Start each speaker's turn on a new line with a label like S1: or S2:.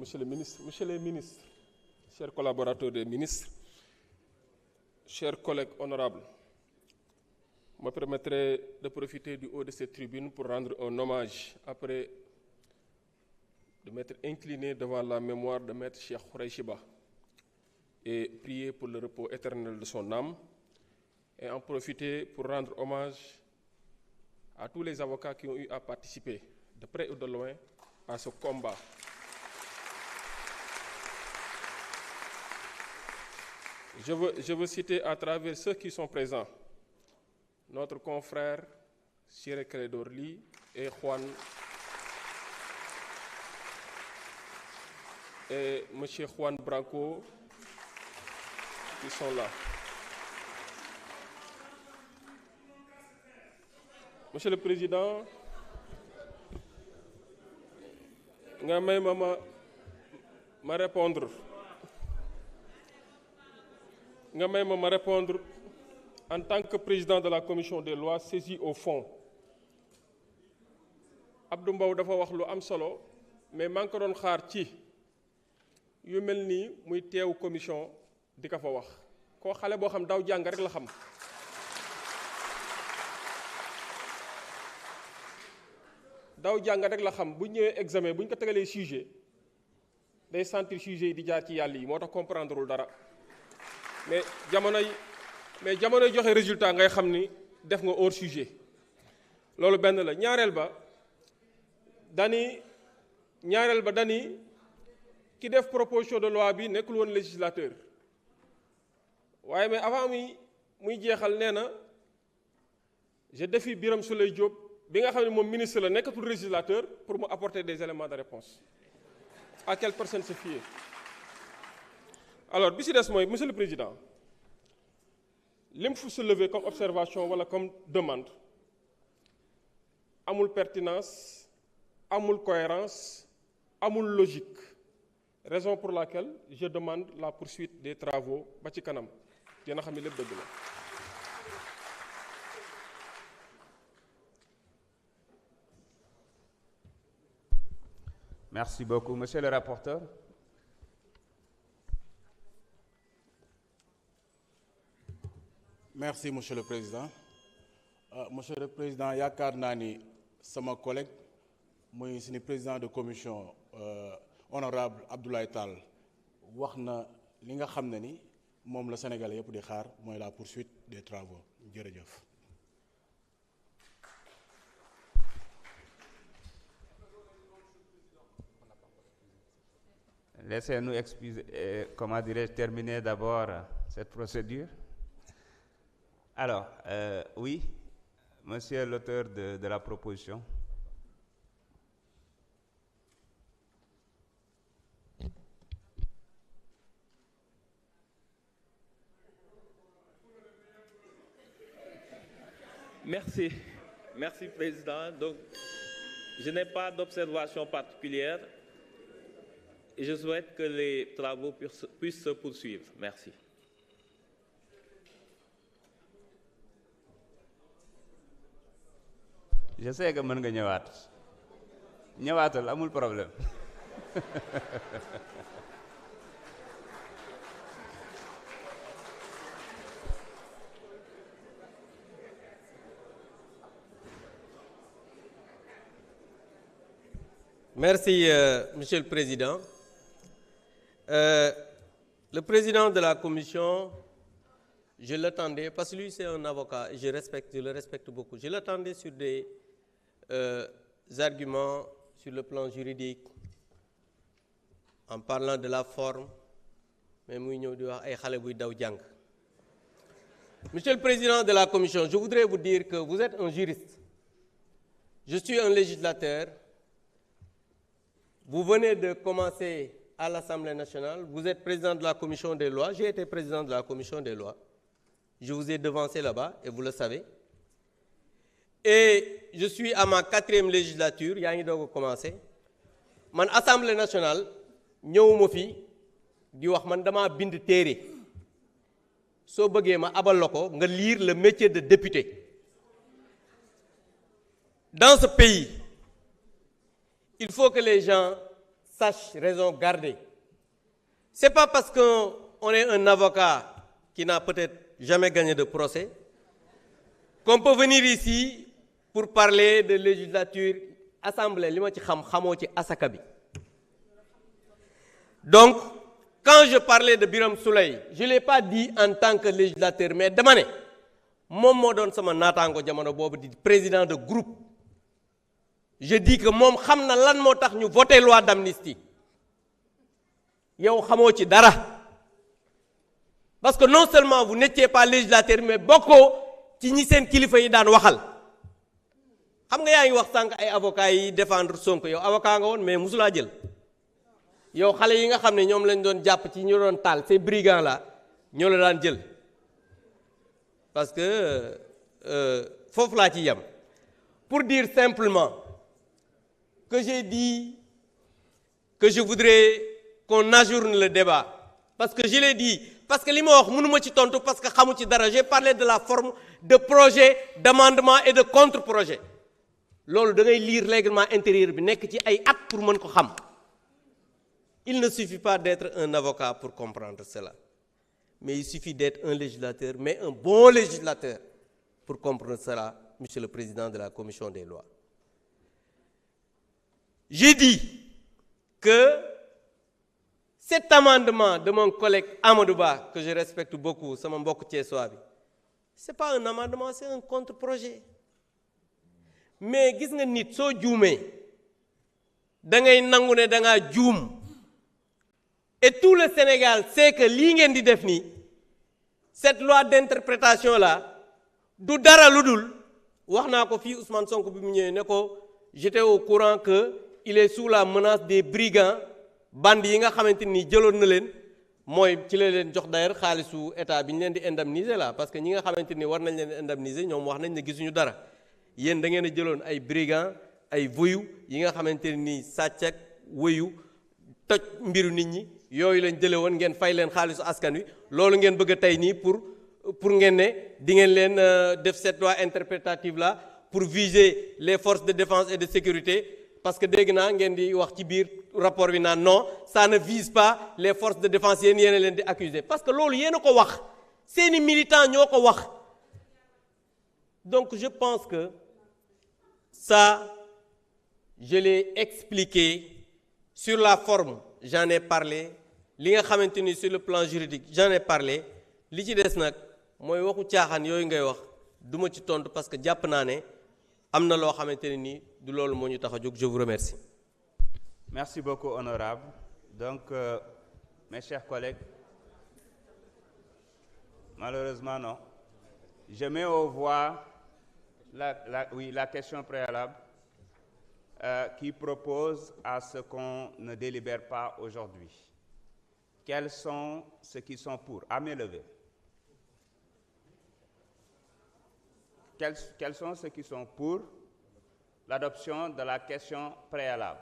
S1: monsieur les ministres, chers collaborateurs des ministres, chers collègues honorables, je me permettrai de profiter du haut de cette tribune pour rendre un hommage après de m'être incliné devant la mémoire de Maître Cheikh Khoureychi Ba et prier pour le repos éternel de son âme, et en profiter pour rendre hommage à tous les avocats qui ont eu à participer, de près ou de loin, à ce combat. Je veux citer à travers ceux qui sont présents notre confrère Ciré Clédor Ly et M. Juan Branco qui sont là. Monsieur le Président, nga may ma répondre en tant que président de la commission des lois saisi au fond. Abdou Mbow dafa wax lu am solo, mais maa ngi ko doon xaar ci yu mel nii muy teew commission di ko fa wax koo xale boo xam daw jàng rek la xam. daw jàng rek la xam bu ñëwee examen bu ñu ko tegalee sujet day sentir sujet yi di jaar ci yàlla yi moo tax comprendrewul dara mais jamonoy joxe résultat ngay xam ni def nga hors sujet loolu benn la. ñaareel ba dani ki def proposition de loi bi nekkul woon législateur waaye mais avant muy jeexal nee na je défie Birame Souleye Diop bi nga xam ne moom ministre la nekkatul législateur pour mu apporter des éléments de réponse. À quelle personne se fier? Alors bi si des mooy monsieur le président li mu fu soulever comme observation wala comme demande amul pertinence amul cohérence amul logique, raison pour laquelle je demande la poursuite des travaux ba ci kanam dina xam ne lépp dëgg la.
S2: Merci beaucoup. Monsieur le rapporteur.
S3: Merci, Monsieur le Président. Monsieur le Président, yaakaar naa ni sama collègue muy suñu président de commission honorable Abdoulaye Tall wax na li nga xam ne ni moom la Sénégalais yëpp di xaar mooy la poursuite des travaux. Jërëjëf.
S2: Laissez-nous terminer d'abord cette procédure. Alors, oui, monsieur l'auteur de la proposition.
S4: Merci, Président. Donc, je n'ai pas d'observation particulière. Et je souhaite que les travaux puissent se poursuivre. Merci.
S2: Je sais que mën nga ñëwaatal amul problème.
S5: Merci, Monsieur le Président. Le président de la commission, je l'attendais, parce que lui c'est un avocat, et je le respecte beaucoup. Je l'attendais sur des arguments sur le plan juridique, en parlant de la forme, mais muy ñëw di wax ay xale buy daw jàng. Monsieur le Président de la commission, je voudrais vous dire que vous êtes un juriste. Je suis un législateur. Vous venez de commencer à l'Assemblée nationale, vous êtes président de la commission des lois, j'ai été président de la commission des lois. Je vous ai devancé là-bas, et vous le savez. Et je suis à ma 4e législature, yaa ngi doog a commencé. Man Assemblée nationale ñëwuma fi di wax man dama bind téere. Soo bëggee ma abal la ko nga lire le métier de député. Dans ce pays, il faut que les gens sache raison garder. C'est pas parce qu'on est un avocat qui n'a peut-être jamais gagné de procès qu'on peut venir ici pour parler de législature assemblée li ma ci xamoo ci asaka bi. Donc quand je parlais de Birame Souleye je l'ai pas dit en tant que législateur mais dama ne moom moo doon sama naataango jamono boobu di président de groupe. Je dis que moom xam na lan moo tax ñu voté loi d'amnistie yow xamoo ci dara parce que non seulement vous n'étiez pas législateur mais bokkoo ci ñi seen kilifa yi daan waxal xam nga yaa ngi wax sànq ay avocats yi défendre Sonko yow avocat nga woon mais musulaa jël yow xale yi nga xam ne ñoom lañ doon jàpp ci ñu doon taal ces brigands là ñoo la daan jël parce que foofu laa ci yem pour dire simplement que j'ai dit que je voudrais qu'on ajourne le débat parce que je l'ai dit parce que li ma wax mënuma ci tontu parce que xamu ci dara j'ai parlé de la forme de projet d'amendement et de contre-projet loolu da ngay lire règlement intérieur bi nekk ci ay at pour mën ko xam il ne suffit pas d'être un avocat pour comprendre cela mais il suffit d'être un législateur mais un bon législateur pour comprendre cela monsieur le président de la commission des lois. J'ai dit que cet amendement de mon collègue Amadou Ba, que je respecte beaucoup, sama mbokk Thiessois bi, c'est pas un amendement, c'est un contre-projet. Mais gis nga nit soo juumee da ngay nangu ne da ngaa juum et tout le Sénégal sait que lii ngeen di def nii cette loi d'interprétation là du dara lu dul wax naa ko fii Ousmane Sonko bi mu ñëwee ne ko j'étais au courant que il est sous la menace des brigands bande yi nga xamante ni jëloon na leen mooy ci la leen jox d'ailleurs xaalisu état bi ñu leen di indemniser là parce que ñi nga xamante ni war nañ leen indemniser ñoom wax nañ ne gisuñu dara yéen da ngeen a jëloon ay brigands ay voyous yi nga xamante ni sàcc ak voyou toj mbiru nit ñi yooyu lañ jëlee woon ngeen fay leen xaalisu askan wi loolu ngeen bëgg a tey nii pour ngeen ne di ngeen leen def cette loi interprétative là pour viser les forces de défense et de sécurité. Parce que dégg naa ngeen di wax ci biir rapport bi naan non ça ne vise pas les forces de défense yéen a leen di accuser parce que loolu yéen a ko wax seeni militants ñoo ko wax donc je pense que ça je l'ai expliqué sur la forme j'en ai parlé li nga xamante ni sur le plan juridique j'en ai parlé li ci des nag mooy waxu caaxaan yooyu ngay wax duma ci tontu parce que jàpp naa ne am na loo xamante ne nii du loolu moo ñu tax a jóg. Je vous remercie.
S2: Merci beaucoup, honorable. Donc, mes chers collègues, malheureusement non. Je mets aux voix la question préalable qui propose à ce qu'on ne délibère pas aujourd'hui. Quels sont ceux qui sont pour? À main levée. Quels sont ceux qui sont pour l'adoption de la question préalable?